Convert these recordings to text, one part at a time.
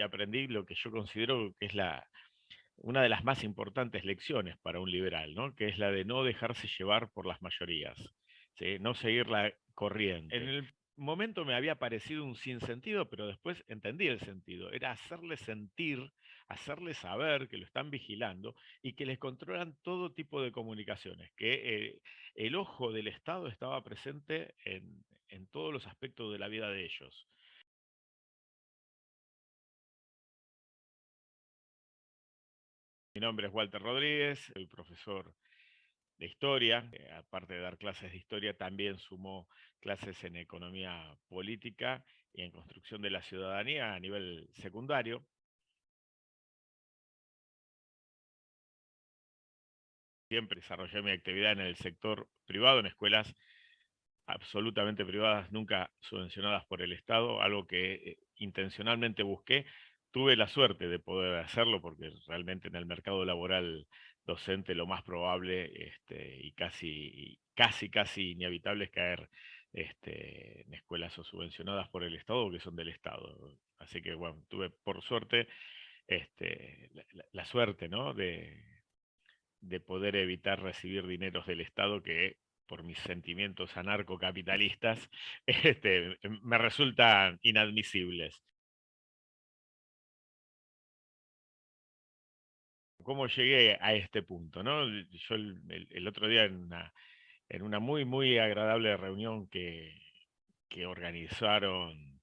aprendí lo que yo considero que es una de las más importantes lecciones para un liberal, ¿no? Que es la de no dejarse llevar por las mayorías, ¿sí? No seguir la corriente. En el momento me había parecido un sinsentido, pero después entendí el sentido. Era hacerles sentir, hacerles saber que lo están vigilando y que les controlan todo tipo de comunicaciones, que el ojo del Estado estaba presente en todos los aspectos de la vida de ellos. Mi nombre es Walter Rodríguez, soy profesor de historia. Aparte de dar clases de historia, también sumó clases en economía política y en construcción de la ciudadanía a nivel secundario. Siempre desarrollé mi actividad en el sector privado, en escuelas absolutamente privadas, nunca subvencionadas por el Estado, algo que intencionalmente busqué. Tuve la suerte de poder hacerlo porque realmente en el mercado laboral docente lo más probable y casi inevitable es caer en escuelas o subvencionadas por el Estado o que son del Estado. Así que bueno, tuve por suerte la suerte, ¿no? De poder evitar recibir dineros del Estado que por mis sentimientos anarcocapitalistas me resultan inadmisibles. ¿Cómo llegué a este punto, no? Yo el otro día en una muy agradable reunión que organizaron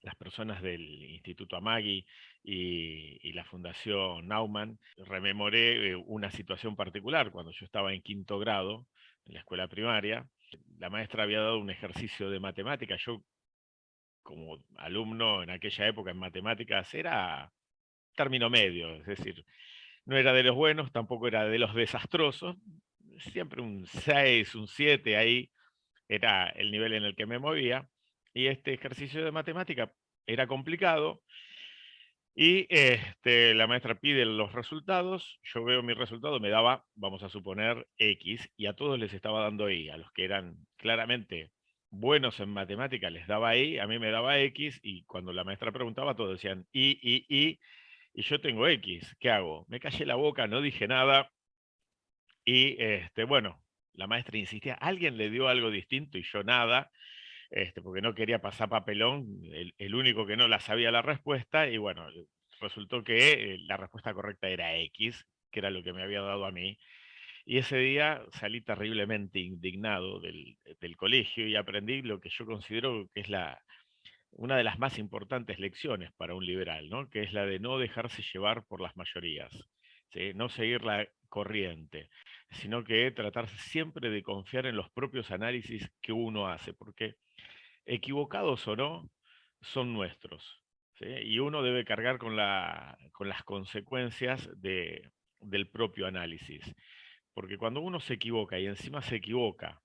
las personas del Instituto Amagui y la Fundación Naumann, rememoré una situación particular cuando yo estaba en quinto grado en la escuela primaria. La maestra había dado un ejercicio de matemáticas. Yo, como alumno en aquella época en matemáticas, era término medio, es decir, no era de los buenos, tampoco era de los desastrosos, siempre un 6 un 7 ahí era el nivel en el que me movía. Y este ejercicio de matemática era complicado. Y la maestra pide los resultados, yo veo mi resultado, me daba, vamos a suponer, X, y a todos les estaba dando Y. A los que eran claramente buenos en matemática les daba Y, a mí me daba X, y cuando la maestra preguntaba, todos decían y yo tengo X, ¿qué hago? Me callé la boca, no dije nada, y bueno, la maestra insistía, alguien le dio algo distinto y yo nada, porque no quería pasar papelón, el único que no la sabía la respuesta, y bueno, resultó que la respuesta correcta era X, que era lo que me había dado a mí. Y ese día salí terriblemente indignado del colegio y aprendí lo que yo considero que es una de las más importantes lecciones para un liberal, ¿no? Que es la de no dejarse llevar por las mayorías, ¿sí? No seguir la corriente, sino que tratar siempre de confiar en los propios análisis que uno hace, porque equivocados o no, son nuestros, ¿sí? Y uno debe cargar con las consecuencias del propio análisis. Porque cuando uno se equivoca y encima se equivoca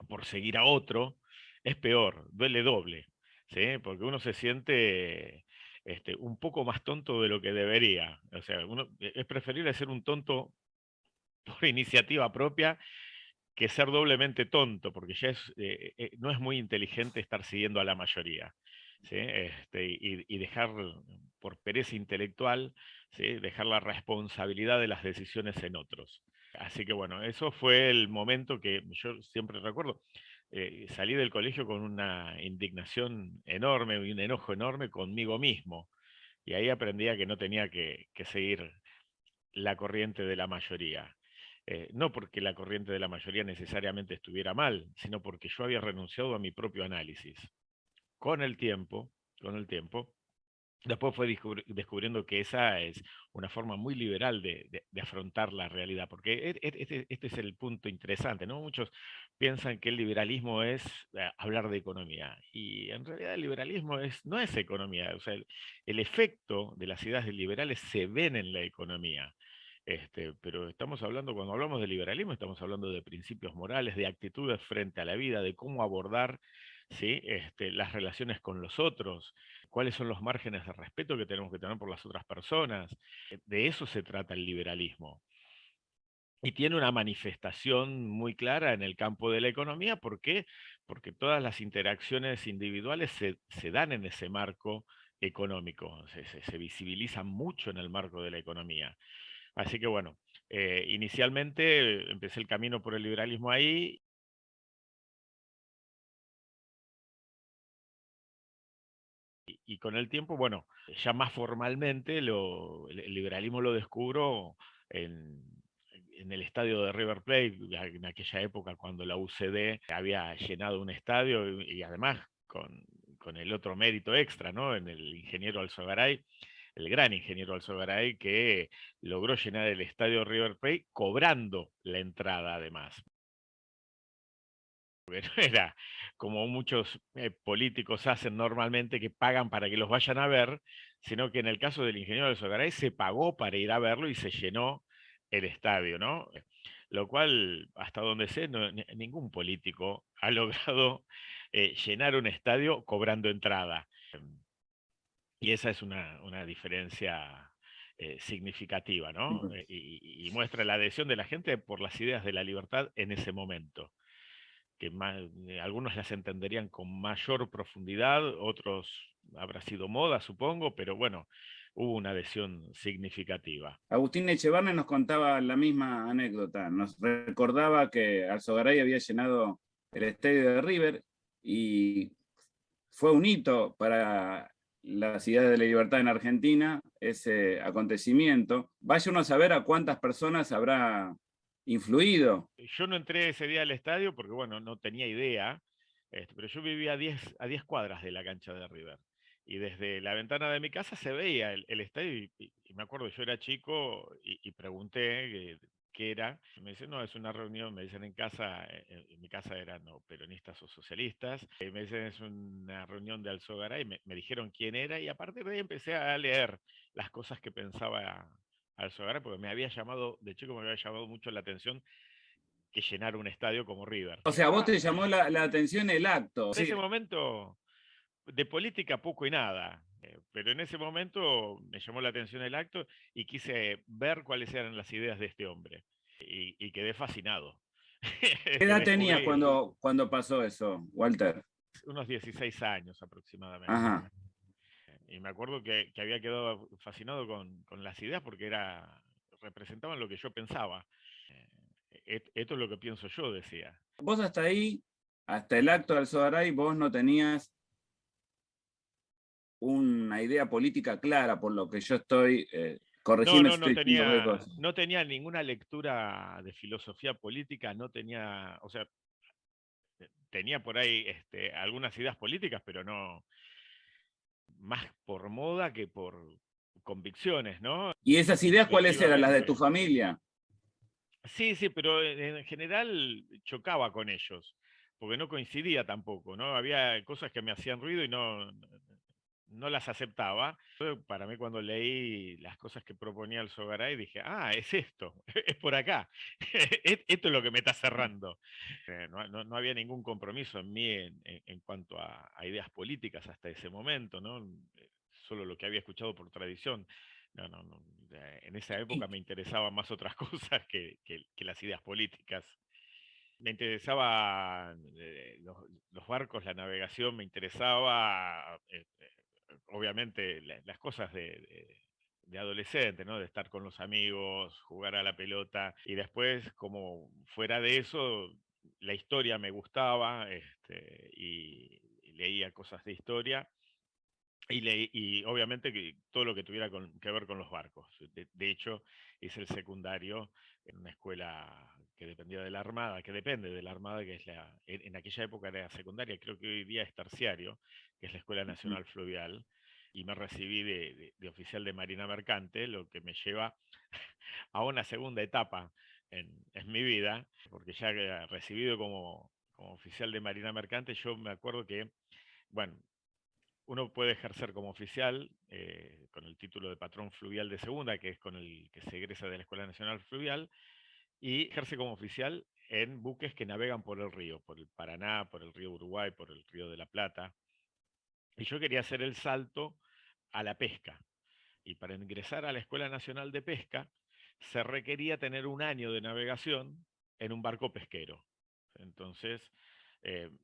por seguir a otro, es peor, duele doble, ¿sí? Porque uno se siente un poco más tonto de lo que debería. O sea, es preferible ser un tonto por iniciativa propia que ser doblemente tonto, porque ya no es muy inteligente estar siguiendo a la mayoría, ¿sí? Y dejar por pereza intelectual, ¿sí? Dejar la responsabilidad de las decisiones en otros. Así que bueno, eso fue el momento que yo siempre recuerdo. Salí del colegio con una indignación enorme y un enojo enorme conmigo mismo. Y ahí aprendí a que no tenía que seguir la corriente de la mayoría. No porque la corriente de la mayoría necesariamente estuviera mal, sino porque yo había renunciado a mi propio análisis. Con el tiempo, con el tiempo, después fue descubriendo que esa es una forma muy liberal de afrontar la realidad, porque este es el punto interesante, ¿no? Muchos piensan que el liberalismo es hablar de economía, y en realidad el liberalismo no es economía, o sea, el efecto de las ideas liberales se ven en la economía. Pero estamos hablando, cuando hablamos de liberalismo, estamos hablando de principios morales, de actitudes frente a la vida, de cómo abordar, ¿sí? Las relaciones con los otros, cuáles son los márgenes de respeto que tenemos que tener por las otras personas. De eso se trata el liberalismo. Y tiene una manifestación muy clara en el campo de la economía. ¿Por qué? Porque todas las interacciones individuales se dan en ese marco económico, se visibiliza mucho en el marco de la economía. Así que bueno, inicialmente empecé el camino por el liberalismo ahí. Y con el tiempo, bueno, ya más formalmente el liberalismo lo descubro en, en el estadio de River Plate, en aquella época cuando la UCD había llenado un estadio y además con el otro mérito extra, ¿no? En el ingeniero Alzogaray, el gran ingeniero Alzogaray, que logró llenar el estadio River Plate cobrando la entrada además. Porque no era como muchos políticos hacen normalmente, que pagan para que los vayan a ver, sino que en el caso del ingeniero del Sogaray se pagó para ir a verlo y se llenó el estadio, ¿no? Lo cual, hasta donde sé, ningún político ha logrado llenar un estadio cobrando entrada. Y esa es una diferencia significativa, ¿no? Y muestra la adhesión de la gente por las ideas de la libertad en ese momento que algunos las entenderían con mayor profundidad, otros habrá sido moda, supongo, pero bueno, hubo una adhesión significativa. Agustín Echevarne nos contaba la misma anécdota. Nos recordaba que Alzogaray había llenado el estadio de River y fue un hito para las ideas de la libertad en Argentina ese acontecimiento. Vaya uno a saber a cuántas personas habrá influido. Yo no entré ese día al estadio porque, bueno, no tenía idea, pero yo vivía a 10 cuadras de la cancha de River. Y desde la ventana de mi casa se veía el estadio y me acuerdo, yo era chico y pregunté qué era. Me dicen, no, es una reunión, me dicen en casa, en mi casa eran no, peronistas o socialistas. Y me dicen, es una reunión de Alzogaray, me dijeron quién era y a partir de ahí empecé a leer las cosas que pensaba Alzogaray, porque me había llamado, de chico me había llamado mucho la atención que llenar un estadio como River. O sea, a vos te llamó la atención el acto. En ese Sí. momento, de política poco y nada, pero en ese momento me llamó la atención el acto y quise ver cuáles eran las ideas de este hombre. Y quedé fascinado ¿Qué de edad tenías descubrir cuando pasó eso, Walter? unos 16 años aproximadamente. Ajá. Y me acuerdo que había quedado fascinado con las ideas porque representaban lo que yo pensaba. Esto es lo que pienso yo, decía. Vos hasta ahí, hasta el acto del Sodaray, vos no tenías una idea política clara, por lo que yo estoy, No, corregime no, si estoy diciendo cualquier cosa. no tenía ninguna lectura de filosofía política, no tenía, o sea, tenía por ahí algunas ideas políticas, pero no más por moda que por convicciones, ¿no? ¿Y esas ideas cuáles eran? ¿Las de tu Efectivamente. familia? Sí, sí, pero en general chocaba con ellos, porque no coincidía tampoco, ¿no? Había cosas que me hacían ruido y no las aceptaba. Para mí cuando leí las cosas que proponía el Sogaray dije, ah, es esto, es por acá, esto es lo que me está cerrando. No había ningún compromiso en mí en cuanto a ideas políticas hasta ese momento, ¿no? Solo lo que había escuchado por tradición. No. En esa época me interesaban más otras cosas que las ideas políticas. Me interesaban los barcos, la navegación, me interesaba obviamente las cosas de adolescente, ¿no? De estar con los amigos, jugar a la pelota y después como fuera de eso, la historia me gustaba y leía cosas de historia y obviamente que todo lo que tuviera que ver con los barcos. De hecho, hice el secundario en una escuela que dependía de la Armada, que depende de la Armada, que es en aquella época era secundaria, creo que hoy día es terciario, que es la Escuela Nacional Fluvial, y me recibí de oficial de Marina Mercante, lo que me lleva a una segunda etapa en mi vida, porque ya recibido como oficial de Marina Mercante, yo me acuerdo que, bueno, uno puede ejercer como oficial con el título de patrón fluvial de segunda, que es con el que se egresa de la Escuela Nacional Fluvial, y ejerce como oficial en buques que navegan por el río, por el Paraná, por el río Uruguay, por el río de la Plata. Y yo quería hacer el salto a la pesca. Y para ingresar a la Escuela Nacional de Pesca se requería tener un año de navegación en un barco pesquero. Entonces,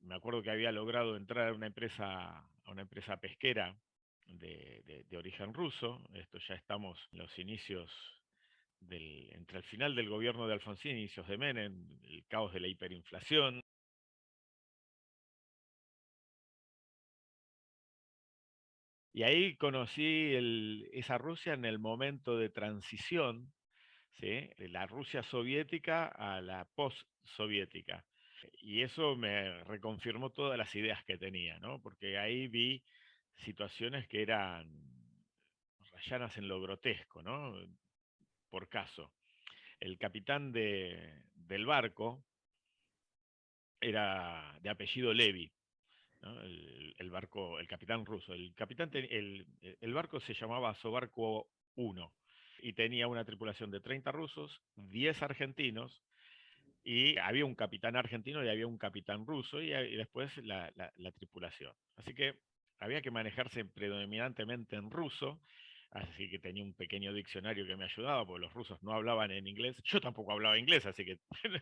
me acuerdo que había logrado entrar a una empresa pesquera de origen ruso. Esto ya estamos en los inicios entre el final del gobierno de Alfonsín, inicios de Menem, el caos de la hiperinflación. Y ahí conocí esa Rusia en el momento de transición, ¿sí? De la Rusia soviética a la post-soviética. Y eso me reconfirmó todas las ideas que tenía, ¿no? Porque ahí vi situaciones que eran rayadas en lo grotesco, ¿no? Por caso, el capitán del barco era de apellido Levy, ¿no? El barco, el capitán ruso. El barco se llamaba Sobarco 1 y tenía una tripulación de 30 rusos, 10 argentinos, y había un capitán argentino y había un capitán ruso y después la tripulación. Así que había que manejarse predominantemente en ruso, así que tenía un pequeño diccionario que me ayudaba, porque los rusos no hablaban en inglés, yo tampoco hablaba inglés, así que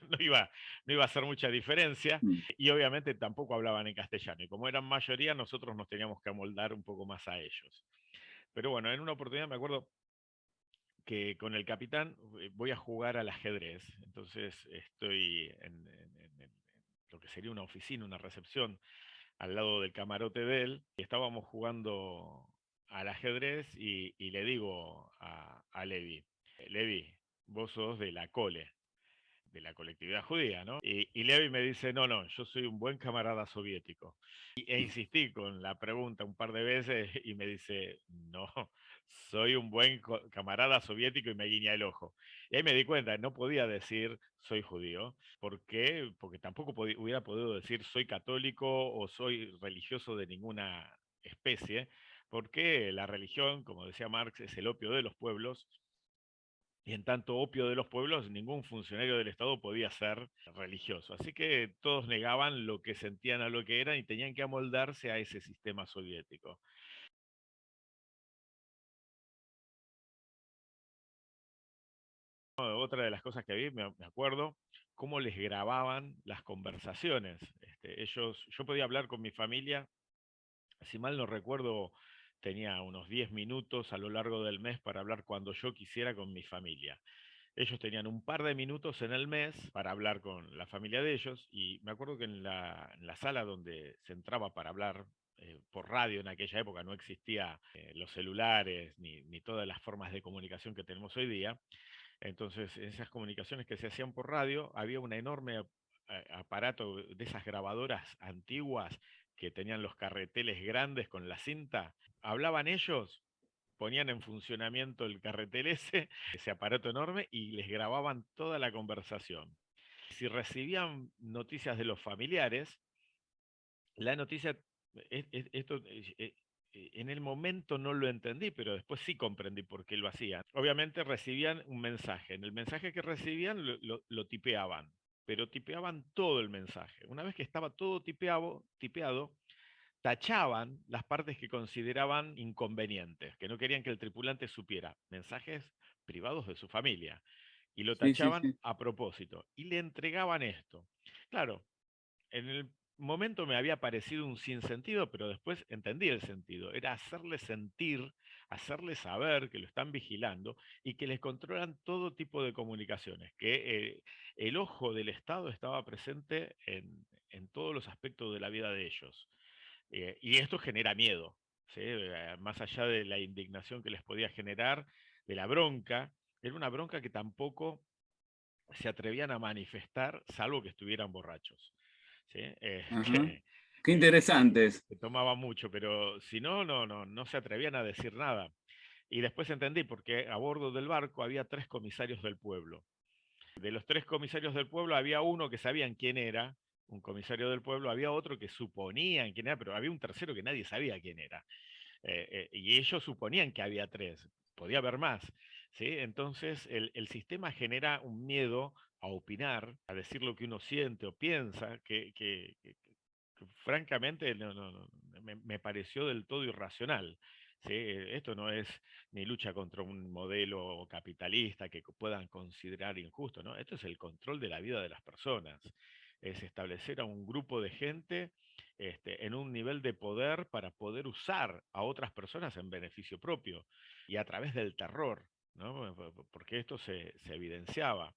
no iba a hacer mucha diferencia, Mm. y obviamente tampoco hablaban en castellano, y como eran mayoría, nosotros nos teníamos que amoldar un poco más a ellos. Pero bueno, en una oportunidad me acuerdo que con el capitán voy a jugar al ajedrez. Entonces estoy en lo que sería una oficina, una recepción, al lado del camarote de él. Y estábamos jugando al ajedrez y le digo a Levi, Levi, vos sos de la cole, de la colectividad judía, ¿no? Y Levi me dice, no, no, yo soy un buen camarada soviético. E insistí con la pregunta un par de veces y me dice, no, soy un buen camarada soviético y me guiña el ojo. Y ahí me di cuenta, no podía decir soy judío. ¿Por qué? Porque tampoco hubiera podido decir soy católico o soy religioso de ninguna especie, porque la religión, como decía Marx, es el opio de los pueblos y en tanto opio de los pueblos, ningún funcionario del Estado podía ser religioso. Así que todos negaban lo que sentían a lo que eran y tenían que amoldarse a ese sistema soviético. Otra de las cosas que vi, me acuerdo, cómo les grababan las conversaciones. Yo podía hablar con mi familia, si mal no recuerdo, tenía unos 10 minutos a lo largo del mes para hablar cuando yo quisiera con mi familia. Ellos tenían un par de minutos en el mes para hablar con la familia de ellos y me acuerdo que en la sala donde se entraba para hablar por radio en aquella época no existía los celulares ni todas las formas de comunicación que tenemos hoy día. Entonces, en esas comunicaciones que se hacían por radio, había un enorme aparato de esas grabadoras antiguas que tenían los carreteles grandes con la cinta. Hablaban ellos, ponían en funcionamiento el carretel ese aparato enorme, y les grababan toda la conversación. Si recibían noticias de los familiares, la noticia, esto en el momento no lo entendí, pero después sí comprendí por qué lo hacían. Obviamente recibían un mensaje. En el mensaje que recibían lo tipeaban, pero tipeaban todo el mensaje. Una vez que estaba todo tipeado, tachaban las partes que consideraban inconvenientes, que no querían que el tripulante supiera, mensajes privados de su familia, y lo Sí, sí, tachaban sí. a propósito, y le entregaban esto. Claro, en el momento me había parecido un sinsentido, pero después entendí el sentido. Era hacerles sentir, hacerles saber que lo están vigilando y que les controlan todo tipo de comunicaciones, que el ojo del Estado estaba presente en todos los aspectos de la vida de ellos. Y esto genera miedo, ¿sí? Más allá de la indignación que les podía generar, de la bronca, era una bronca que tampoco se atrevían a manifestar, salvo que estuvieran borrachos. ¿Sí? Ajá. Qué Eh, interesantes. se tomaba mucho, pero si no, no se atrevían a decir nada. Y después entendí, porque a bordo del barco había 3 comisarios del pueblo. De los 3 comisarios del pueblo había uno que sabían quién era, un comisario del pueblo, había otro que suponían quién era, pero había un tercero que nadie sabía quién era. Y ellos suponían que había 3, podía haber más. ¿Sí? Entonces el sistema genera un miedo a opinar, a decir lo que uno siente o piensa, que francamente me pareció del todo irracional. ¿Sí? Esto no es ni lucha contra un modelo capitalista que puedan considerar injusto, ¿no? Esto es el control de la vida de las personas. Es establecer a un grupo de gente en un nivel de poder para poder usar a otras personas en beneficio propio y a través del terror, ¿no? Porque esto se evidenciaba.